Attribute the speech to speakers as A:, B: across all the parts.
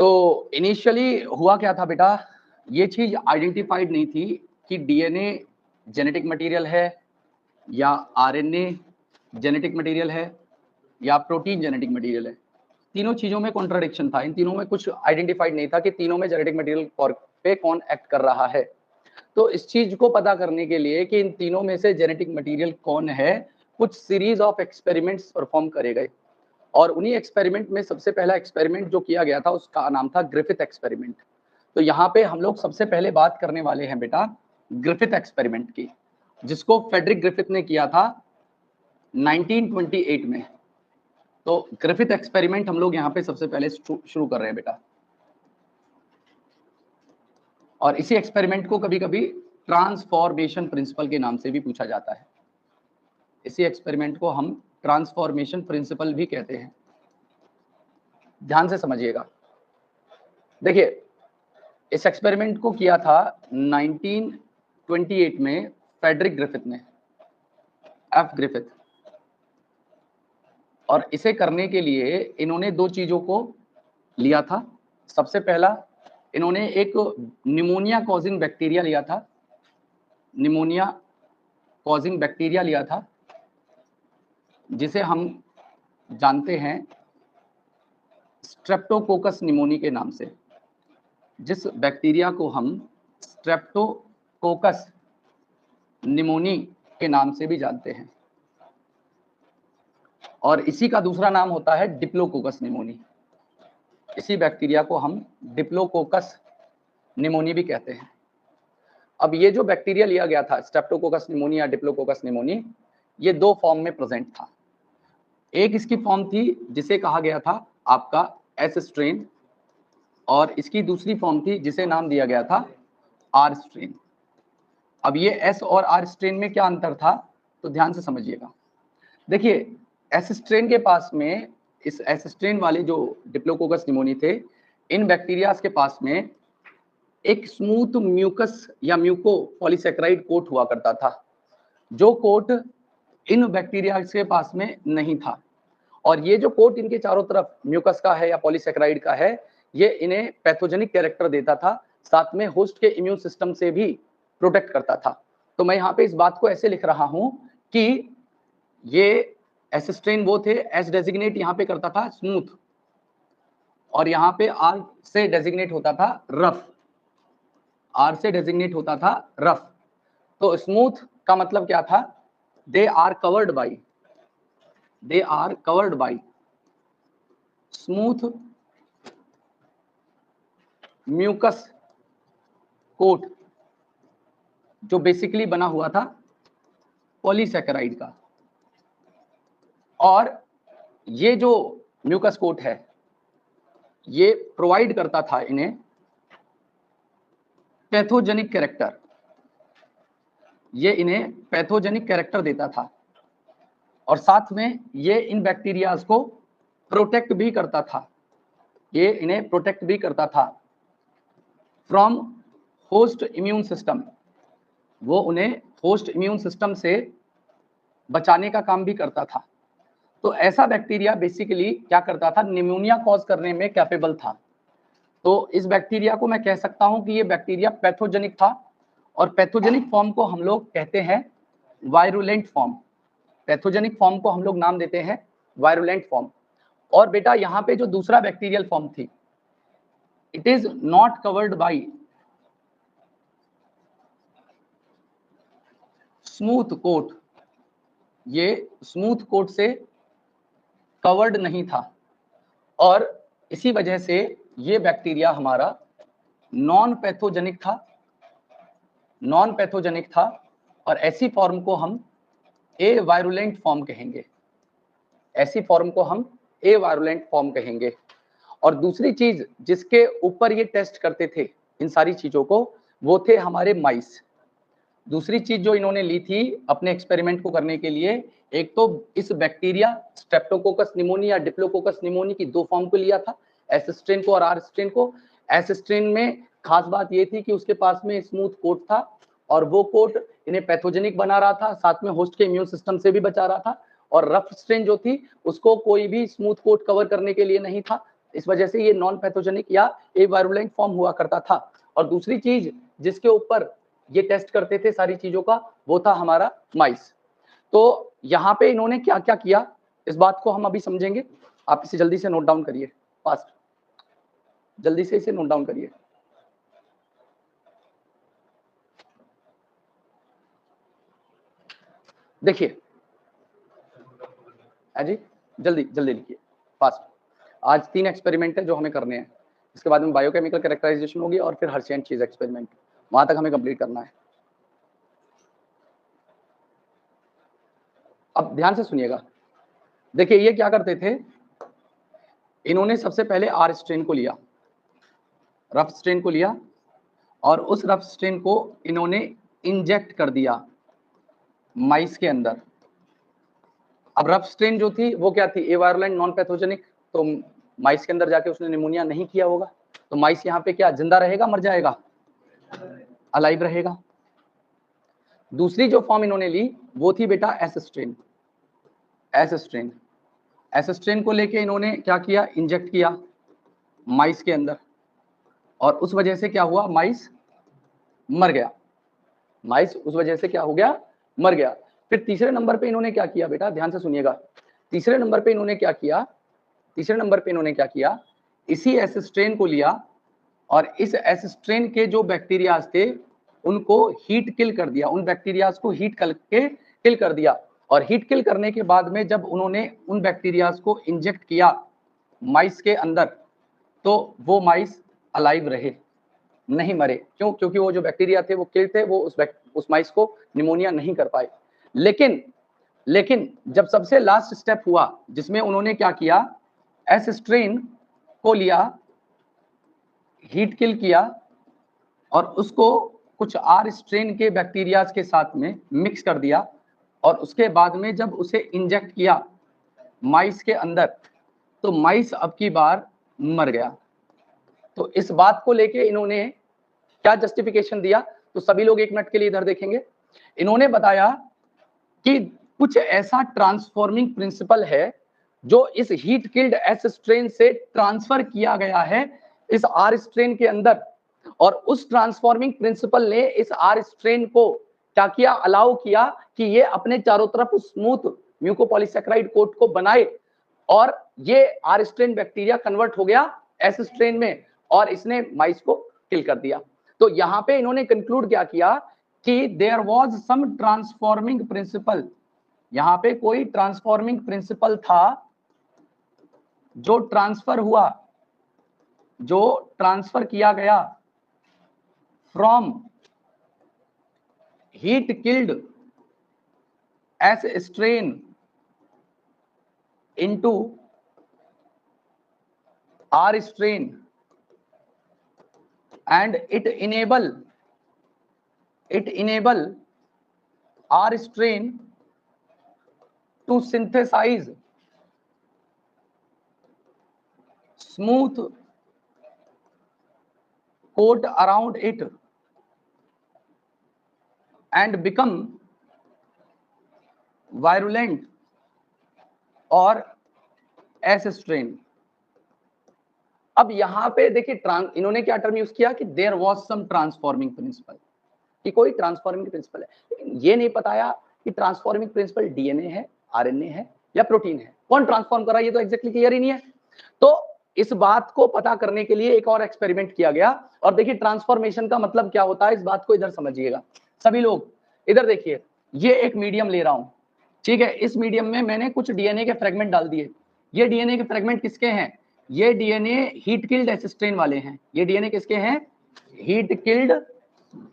A: तो इनिशियली हुआ क्या था बेटा, ये चीज आइडेंटिफाइड नहीं थी कि डीएनए जेनेटिक मटेरियल है या आरएनए जेनेटिक मटेरियल है या प्रोटीन जेनेटिक मटेरियल है। तीनों चीजों में कॉन्ट्राडिक्शन था, इन तीनों में कुछ आइडेंटिफाइड नहीं था कि तीनों में जेनेटिक मटेरियल पे कौन एक्ट कर रहा है। तो इस चीज को पता करने के लिए कि इन तीनों में से जेनेटिक मटेरियल कौन है, कुछ सीरीज ऑफ एक्सपेरिमेंट्स परफॉर्म करे गए और उन्हीं एक्सपेरिमेंट में सबसे पहला एक्सपेरिमेंट जो किया गया था उसका नाम था ग्रिफिथ एक्सपेरिमेंट। तो यहाँ पे हम लोग सबसे पहले बात करने वाले हैं बेटा ग्रिफिथ एक्सपेरिमेंट की, जिसको फेडरिक ग्रिफिथ ने किया था 1928 में। तो ग्रिफिथ एक्सपेरिमेंट हम लोग यहाँ पे सबसे पहले शुरू कर रहे हैं बेटा, और इसी एक्सपेरिमेंट को कभी कभी ट्रांसफॉर्मेशन प्रिंसिपल के नाम से भी पूछा जाता है। इसी एक्सपेरिमेंट को हम ट्रांसफॉर्मेशन प्रिंसिपल भी कहते हैं। ध्यान से समझिएगा। देखिए, इस एक्सपेरिमेंट को किया था 1928 में फेडरिक ग्रिफिथ ने, एफ ग्रिफिथ। और इसे करने के लिए इन्होंने दो चीजों को लिया था। सबसे पहला इन्होंने एक निमोनिया कॉजिंग बैक्टीरिया लिया था, निमोनिया कॉजिंग बैक्टीरिया लिया था, जिसे हम जानते हैं स्ट्रेप्टोकोकस निमोनी के नाम से। जिस बैक्टीरिया को हम स्ट्रेप्टोकोकस निमोनी के नाम से भी जानते हैं, और इसी का दूसरा नाम होता है डिप्लोकोकस निमोनी। इसी बैक्टीरिया को हम डिप्लोकोकस निमोनी भी कहते हैं। अब ये जो बैक्टीरिया लिया गया था स्ट्रेप्टोकोकस निमोनी या डिप्लोकोकस निमोनी, ये दो फॉर्म में प्रेजेंट था। एक इसकी फॉर्म थी जिसे कहा गया था आपका एस स्ट्रेन, और इसकी दूसरी फॉर्म थी जिसे नाम दिया गया था आर स्ट्रेन। अब ये एस और आर स्ट्रेन में क्या अंतर था, तो ध्यान से समझिएगा। देखिए, एस स्ट्रेन के पास में, इस एस स्ट्रेन वाले जो डिप्लोकोकस निमोनी थे, इन बैक्टीरियाज के पास में एक स्मूथ म्यूकस या म्यूको पॉलीसेकेराइड कोट हुआ करता था, जो कोट इन बैक्टीरियाज के पास में नहीं था। और ये जो कोट इनके चारों तरफ म्यूकस का है या पॉलीसेकेराइड का है, ये इन्हें पैथोजेनिक कैरेक्टर देता था, साथ में होस्ट के इम्यून सिस्टम से भी प्रोटेक्ट करता था। तो मैं यहाँ पे इस बात को ऐसे लिख रहा हूं कि ये एस स्ट्रेन वो थे, एस डेजिग्नेट यहाँ पे करता था स्मूथ, और यहाँ पे आर से डेजिग्नेट होता था रफ, आर से डेजिग्नेट होता था रफ। तो स्मूथ का मतलब क्या था, they are covered by, they are covered by smooth mucus coat, जो बेसिकली बना हुआ था पॉलीसेकेराइड का। और ये जो म्यूकस कोट है, ये प्रोवाइड करता था इन्हें पैथोजेनिक कैरेक्टर, ये इन्हें पैथोजेनिक कैरेक्टर देता था, और साथ में ये इन बैक्टीरियाज को प्रोटेक्ट भी करता था, ये इन्हें प्रोटेक्ट भी करता था फ्रॉम होस्ट इम्यून सिस्टम, वो उन्हें होस्ट इम्यून सिस्टम से बचाने का काम भी करता था। तो ऐसा बैक्टीरिया बेसिकली क्या करता था, निमोनिया कॉज करने में कैपेबल था। तो इस बैक्टीरिया को मैं कह सकता हूं कि ये बैक्टीरिया पैथोजेनिक था, और पैथोजेनिक फॉर्म को हम लोग कहते हैं वायरुलेंट फॉर्म। पैथोजेनिक फॉर्म को हम लोग नाम देते हैं वायरुलेंट फॉर्म। और बेटा यहाँ पे जो दूसरा बैक्टीरियल फॉर्म थी, it is not covered by smooth coat, ये स्मूथ कोट से कवर्ड नहीं था, और इसी वजह से ये बैक्टीरिया हमारा नॉन पैथोजेनिक था, नॉन पैथोजेनिक था। और ऐसी फॉर्म को हम ए वायरुलेंट फॉर्म कहेंगे, ऐसी फॉर्म को हम ए वायरुलेंट फॉर्म कहेंगे। और दूसरी चीज जिसके ऊपर ये टेस्ट करते थे इन सारी चीजों को, वो थे हमारे माइस। दूसरी चीज जो इन्होंने ली थी अपने एक्सपेरिमेंट को करने के लिए, एक तो इस बैक्टीरिया स्ट्रेप्टोकोकस निमोनी या डिप्लोकोकस निमोनी की दो फॉर्म को लिया था, एस स्ट्रेन को और आर स्ट्रेन को। एस स्ट्रेन में खास बात ये थी कि उसके पास में स्मूथ कोट था, और वो कोट इन्हें पैथोजेनिक बना रहा था, साथ में होस्ट के इम्यून सिस्टम से भी बचा रहा था। और रफ स्ट्रेन जो थी, उसको कोई भी स्मूथ कोट कवर करने के लिए नहीं था, इस वजह से ये नॉन पैथोजेनिक या एवायरुलेंट फॉर्म हुआ करता था। और दूसरी चीज जिसके ऊपर ये टेस्ट करते थे सारी चीजों का, वो था हमारा माइस। तो यहाँ पे इन्होंने क्या क्या किया इस बात को हम अभी समझेंगे। आप इसे जल्दी से नोट डाउन करिए, फास्ट, जल्दी से इसे नोट डाउन करिए। देखिए जी, जल्दी जल्दी लिखिए, फास्ट। आज 3 एक्सपेरिमेंट है जो हमें करने हैं, इसके बाद में बायोकेमिकल कैरेक्टराइजेशन होगी और फिर हर्शियन चीज एक्सपेरिमेंट, वहां तक हमें कंप्लीट करना है। अब ध्यान से सुनिएगा। देखिए ये क्या करते थे, इन्होंने सबसे पहले आर स्ट्रेन को लिया, रफ स्ट्रेन को लिया, और उस रफ स्ट्रेन को इन्होंने इंजेक्ट कर दिया माइस के अंदर। अब रफ स्ट्रेन जो थी वो क्या थी, एवायरुलेंट नॉन पैथोजेनिक, तो माइस के अंदर जाके उसने निमोनिया नहीं किया होगा, तो माइस यहाँ पे क्या जिंदा रहेगा, मर जाएगा, अलाइव रहेगा। दूसरी जो फॉर्म इन्होंने ली वो थी बेटा S strain. S strain, S strain को लेके इन्होंने क्या किया, इंजेक्ट किया माइस के अंदर, और उस वजह से क्या हुआ, माइस मर गया। माइस उस वजह से क्या हो गया, मर गया। फिर तीसरे नंबर पे इन्होंने क्या किया बेटा, ध्यान से सुनिएगा। तीसरे नंबर पे इन्होंने क्या किया, तीसरे नंबर पे इन्होंने क्या किया, इसी एस स्ट्रेन को लिया और इस एस स्ट्रेन के जो बैक्टीरियाज थे उनको हीट किल कर दिया, उन बैक्टीरियाज को हीट करके किल कर दिया। और हीट किल करने के बाद में जब उन्होंने उन बैक्टीरियाज को इंजेक्ट किया माइस के अंदर, तो वो माइस अलाइव रहे, नहीं मरे। क्यों, क्योंकि वो जो बैक्टीरिया थे वो किल थे, वो उस माइस को निमोनिया नहीं कर पाए। लेकिन जब सबसे लास्ट स्टेप हुआ जिसमें उन्होंने क्या किया, एस स्ट्रेन को लिया, हीट किल किया और उसको कुछ आर स्ट्रेन के बैक्टीरियाज के साथ में मिक्स कर दिया, और उसके बाद में जब उसे इंजेक्ट किया माइस के अंदर, तो माइस अब की बार मर गया। तो इस बात को लेके इन्होंने क्या जस्टिफिकेशन दिया, तो सभी लोग एक मिनट के लिए इधर देखेंगे। इन्होंने बताया कि कुछ ऐसा ट्रांसफॉर्मिंग प्रिंसिपल है जो इस हीट किल्ड एस स्ट्रेन से ट्रांसफर किया गया है इस आर स्ट्रेन के अंदर, और उस ट्रांसफॉर्मिंग प्रिंसिपल ने इस आर स्ट्रेन को क्या किया, अलाउ किया कि ये अपने चारों तरफ स्मूथ म्यूकोपॉलीसैकेराइड कोट को बनाए, और ये आर स्ट्रेन बैक्टीरिया कन्वर्ट हो गया एस स्ट्रेन में और इसने माइस को किल कर दिया। तो यहां पे इन्होंने कंक्लूड क्या किया कि there was some transforming principle, यहां पे कोई ट्रांसफॉर्मिंग प्रिंसिपल था जो ट्रांसफर हुआ, जो ट्रांसफर किया गया from heat killed S strain into R strain, and it enable R strain to synthesize smooth coat around it and become virulent or S strain। अब यहां पे देखिए इन्होंने क्या टर्म यूज किया कि there was some transforming principle, कि कोई ट्रांसफॉर्मिंग प्रिंसिपल है, लेकिन ये नहीं बताया कि ट्रांसफॉर्मिंग प्रिंसिपल डीएनए है, आरएनए है या प्रोटीन है, कौन ट्रांसफॉर्म कर रहा है ये तो एग्जैक्टली क्लियर ही नहीं है। तो इस बात को पता करने के लिए एक और एक्सपेरिमेंट किया गया, और देखिए ट्रांसफॉर्मेशन का मतलब क्या होता है इस बात को इधर समझिएगा सभी लोग। इधर देखिए, ये एक मीडियम ले रहा हूं, ठीक है, इस मीडियम में मैंने कुछ डीएनए के फ्रेगमेंट डाल दिए। ये डीएनए के फ्रेगमेंट किसके हैं, ये DNA heat killed S strain वाले हैं। ये डीएनए किसके हैं, हीट किल्ड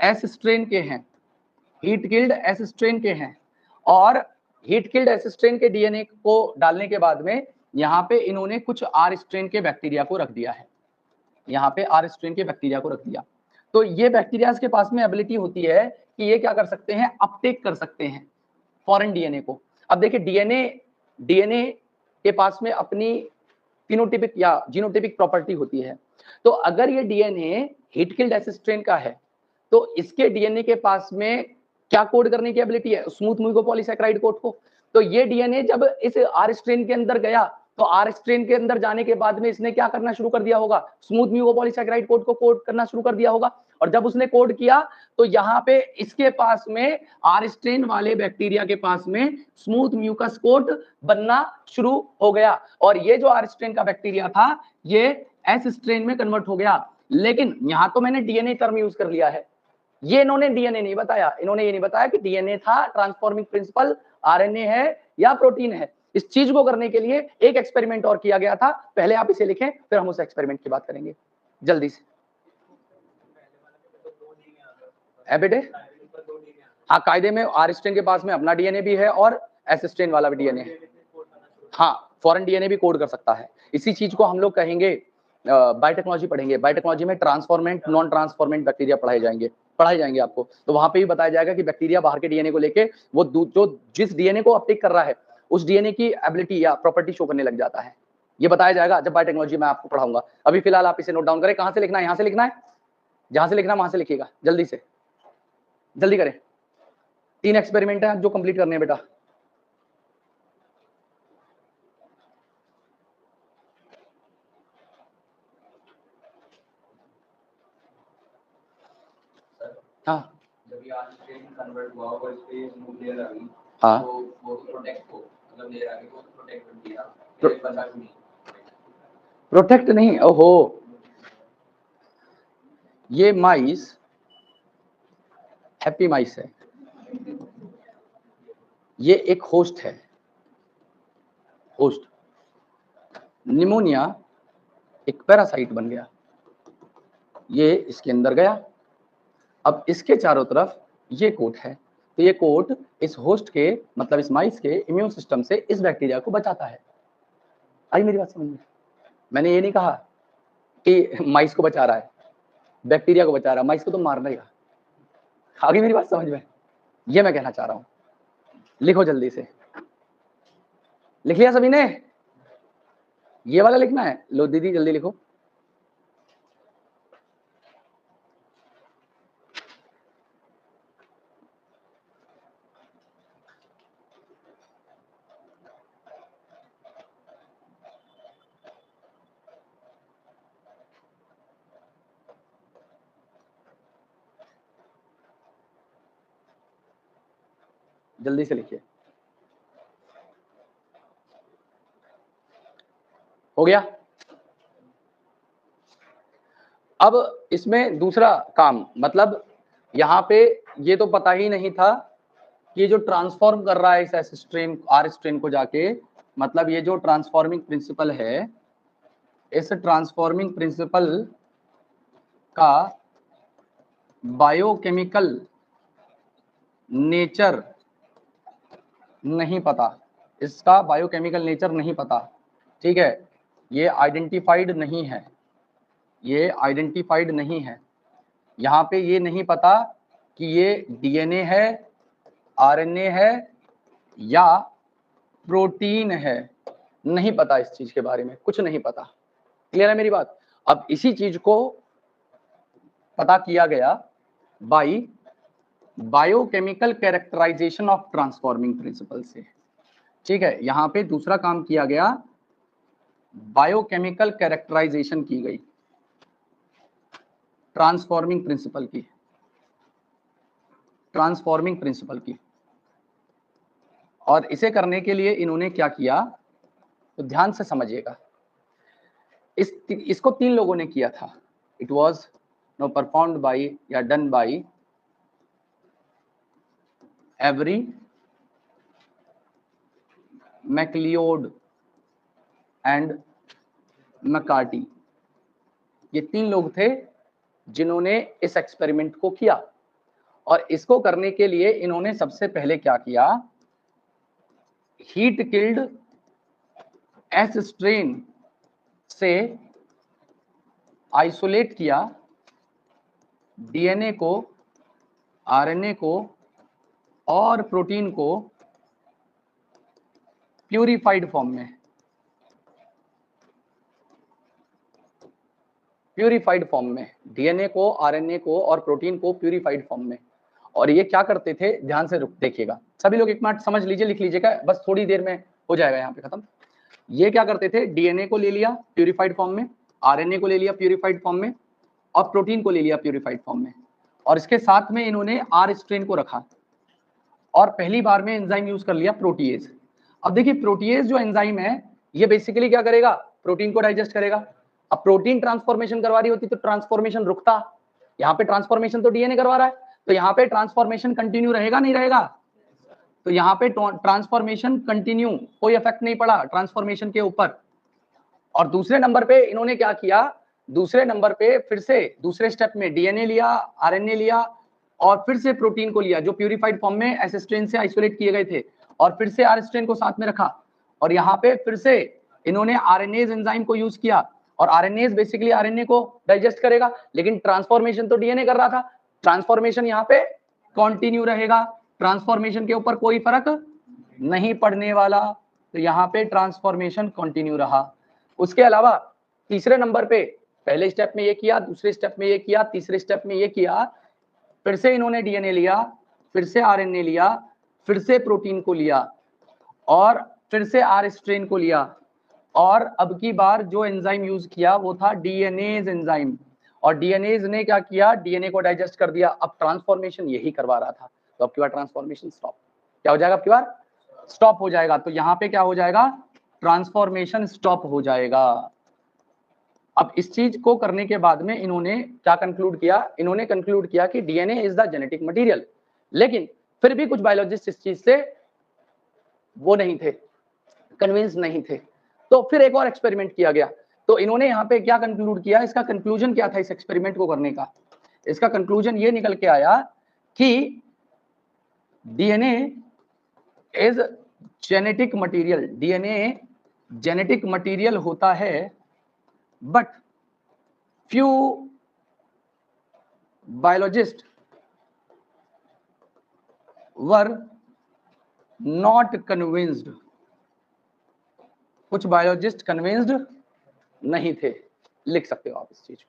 A: एस स्ट्रेन के हैं, हीट किल्ड एस स्ट्रेन के हैं। और हीट किल्ड एस स्ट्रेन के डीएनए को डालने के बाद में यहाँ पे इन्होंने कुछ आर स्ट्रेन के बैक्टीरिया को रख दिया है, यहाँ पे आर स्ट्रेन के बैक्टीरिया को रख दिया। तो ये बैक्टीरिया के पास में एबिलिटी होती है कि ये क्या कर सकते हैं, अपटेक कर सकते हैं फॉरेन डीएनए को। अब देखिए डीएनए के पास में अपनी फिनोटाइपिक या जीनोटाइपिक प्रॉपर्टी होती है। तो अगर ये DNA heat killed S strain का है तो इसके डीएनए के पास में क्या कोड करने की एबिलिटी है, स्मूथ म्यूकोपॉलीसैकेराइड कोड को। तो ये डीएनए जब इस आर स्ट्रेन के अंदर गया तो आर स्ट्रेन के अंदर जाने के बाद में इसने क्या करना शुरू कर दिया होगा, स्मूथ म्यूकोपॉलीसैकेराइड कोड को कोड करना शुरू कर दिया होगा। और जब उसने कोड किया तो यहाँ पे इसके पास में आर स्ट्रेन वाले बैक्टीरिया के पास में स्मूथ म्यूकस कोट बनना शुरू हो गया और ये जो आर स्ट्रेन का बैक्टीरिया था ये एस स्ट्रेन में कन्वर्ट हो गया। लेकिन यहाँ तो मैंने डीएनए टर्म यूज कर लिया है, ये इन्होंने डीएनए नहीं बताया, इन्होंने ये नहीं बताया कि डीएनए था, ट्रांसफॉर्मिंग प्रिंसिपल आरएनए है या प्रोटीन है। इस चीज को करने के लिए एक एक्सपेरिमेंट और किया गया था, पहले आप इसे लिखें फिर हम उस एक्सपेरिमेंट की बात करेंगे जल्दी से। बेटे हाँ, कायदे में आर स्ट्रेन के पास में अपना डीएनए भी है और एस स्ट्रेन वाला भी डीएनए है। हाँ, फॉरेन डीएनए भी कोड कर सकता है। इसी चीज को हम लोग कहेंगे बायोटेक्नोलॉजी पढ़ेंगे, बायोटेक्नोलॉजी में ट्रांसफॉर्मेंट नॉन ट्रांसफॉर्मेंट बैक्टीरिया पढ़ाए जाएंगे आपको। तो वहां पे भी बताया जाएगा कि बैक्टीरिया बाहर के डीएनए को लेके वो जो जिस डीएनए को अपटेक कर रहा है उस डीएनए की एबिलिटी या प्रॉपर्टी शो करने लग जाता है। ये बताया जाएगा जब बायोटेक्नोलॉजी में आपको पढ़ाऊंगा। अभी फिलहाल आप इसे नोट डाउन करें। कहां से लिखना है, यहाँ से लिखना है, जहां से लिखना है वहां से लिखिएगा, जल्दी से जल्दी करें। 3 एक्सपेरिमेंट है जो कंप्लीट करने हैं बेटा। हाँ
B: जब ये आर स्ट्रेन कन्वर्ट हुआ और इस पे स्मूथ लेयर आ गई,
A: हाँ,
B: तो वो प्रोटेक्ट को मतलब लेयर आ गई वो प्रोटेक्ट कर दिया, तो बचा भी नहीं।
A: प्रोटेक्ट नहीं, ओहो, ये माइस हैप्पी माइस है, ये एक होस्ट है, होस्ट। निमोनिया एक पैरासाइट बन गया, ये इसके अंदर गया, अब इसके चारों तरफ ये कोट है, तो ये कोट इस होस्ट के मतलब इस माइस के इम्यून सिस्टम से इस बैक्टीरिया को बचाता है। आई मेरी बात समझ में? मैंने ये नहीं कहा कि माइस को बचा रहा है, बैक्टीरिया को बचा रहा है, माइस को तो मार देगा। आगे मेरी बात समझ में? ये मैं कहना चाह रहा हूं। लिखो जल्दी से, लिख लिया सभी ने? ये वाला लिखना है, लो दीदी जल्दी लिखो। जल्दी से लिखिए। हो गया? अब इसमें दूसरा काम, मतलब यहाँ पे ये तो पता ही नहीं था कि ये जो ट्रांसफॉर्म कर रहा है इस एस स्ट्रेन आर स्ट्रेन को जाके, मतलब ये जो ट्रांसफॉर्मिंग प्रिंसिपल है, इस ट्रांसफॉर्मिंग प्रिंसिपल का बायोकेमिकल नेचर नहीं पता, इसका बायोकेमिकल नेचर नहीं पता, ठीक है, ये आइडेंटिफाइड नहीं है, ये आइडेंटिफाइड नहीं है। यहाँ पे ये नहीं पता कि ये डीएनए है, आरएनए है या प्रोटीन है, नहीं पता, इस चीज के बारे में कुछ नहीं पता। क्लियर है मेरी बात? अब इसी चीज को पता किया गया by biochemical characterization of transforming principle से, ठीक है। यहाँ पे दूसरा काम किया गया, बायोकेमिकल कैरेक्टराइजेशन की गई ट्रांसफॉर्मिंग प्रिंसिपल की, ट्रांसफॉर्मिंग प्रिंसिपल की। और इसे करने के लिए इन्होंने क्या किया, तो ध्यान से समझिएगा। इसको 3 लोगों ने किया था। It was no performed by या done by Avery MacLeod and McCarty. ये 3 लोग थे जिन्होंने इस एक्सपेरिमेंट को किया। और इसको करने के लिए इन्होंने सबसे पहले क्या किया, हीट किल्ड एस स्ट्रेन से आइसोलेट किया डीएनए को, आरएनए को और प्रोटीन को प्यूरिफाइड फॉर्म में, प्यूरिफाइड फॉर्म में, डीएनए को, आरएनए को और प्रोटीन को प्यूरिफाइड फॉर्म में। और ये क्या करते थे, ध्यान से देखिएगा, सभी लोग एक मिनट समझ लीजिए, लिख लीजिएगा, बस थोड़ी देर में हो जाएगा यहाँ पे खत्म। ये क्या करते थे, डीएनए को ले लिया प्यूरिफाइड फॉर्म में, आरएनए को ले लिया प्यूरिफाइड फॉर्म में, और प्रोटीन को ले लिया प्यूरिफाइड फॉर्म में, और इसके साथ में इन्होंने आर स्ट्रेन को रखा और पहली बार में एंजाइम यूज कर लिया प्रोटीएज। अब देखिए प्रोटीएज जो एंजाइम है ये बेसिकली क्या करेगा, प्रोटीन को डाइजेस्ट करेगा। अब प्रोटीन ट्रांसफॉर्मेशन करवा रही होती तो ट्रांसफॉर्मेशन रुकता, यहाँ पे ट्रांसफॉर्मेशन तो डीएनए करवा रहा है, तो यहाँ पे ट्रांसफॉर्मेशन कंटिन्यू रहेगा नहीं रहेगा, तो यहाँ पे ट्रांसफॉर्मेशन कंटिन्यू, कोई इफेक्ट नहीं पड़ा ट्रांसफॉर्मेशन के ऊपर। और दूसरे नंबर पे इन्होंने क्या किया, दूसरे नंबर पे फिर से दूसरे स्टेप में डीएनए लिया, आरएनए लिया और फिर से प्रोटीन को लिया जो प्यूरिफाइड फॉर्म में एस स्ट्रेन से आइसोलेट किए गए थे, और फिर से आर स्ट्रेन को साथ में रखा, और यहाँ पे फिर से इन्होंने आरएनएज एंजाइम को यूज किया, और आरएनएज बेसिकली आरएनए को डाइजेस्ट करेगा, लेकिन ट्रांसफॉर्मेशन तो डीएनए कर रहा था, ट्रांसफॉर्मेशन यहाँ पे कंटिन्यू रहेगा, ट्रांसफॉर्मेशन के ऊपर कोई फर्क नहीं पड़ने वाला, तो यहाँ पे ट्रांसफॉर्मेशन कंटिन्यू रहा। उसके अलावा तीसरे नंबर पे पहले स्टेप में ये किया, दूसरे स्टेप में ये किया, तीसरे स्टेप में ये किया, फिर से इन्होंने डीएनए लिया, फिर से आरएनए लिया, फिर से प्रोटीन को लिया, और फिर से आर स्ट्रेन को लिया, और अब की बार जो एंजाइम यूज किया वो था डीएनएज एंजाइम, और डीएनएज ने क्या किया, डीएनए को डाइजेस्ट कर दिया। अब ट्रांसफॉर्मेशन यही करवा रहा था, तो अब की बार ट्रांसफॉर्मेशन स्टॉप, क्या हो जाएगा, अब की बार स्टॉप हो जाएगा, तो यहाँ पे क्या हो जाएगा, ट्रांसफॉर्मेशन स्टॉप हो जाएगा। अब इस चीज को करने के बाद में इन्होंने क्या कंक्लूड किया, इन्होंने कंक्लूड किया कि DNA is the genetic material, लेकिन फिर भी कुछ बायोलॉजिस्ट इस चीज से वो नहीं थे, कन्विंस नहीं थे, तो फिर एक और एक्सपेरिमेंट किया गया। तो इन्होंने यहाँ पे क्या कंक्लूड किया, इसका कंक्लूजन क्या था इस एक्सपेरिमेंट को करने का, इसका कंक्लूजन ये निकल के आया कि DNA is genetic material, DNA genetic material होता है, but few biologists were not convinced, कुछ बायोलॉजिस्ट कन्विंस्ड नहीं थे। लिख सकते हो आप इस चीज को।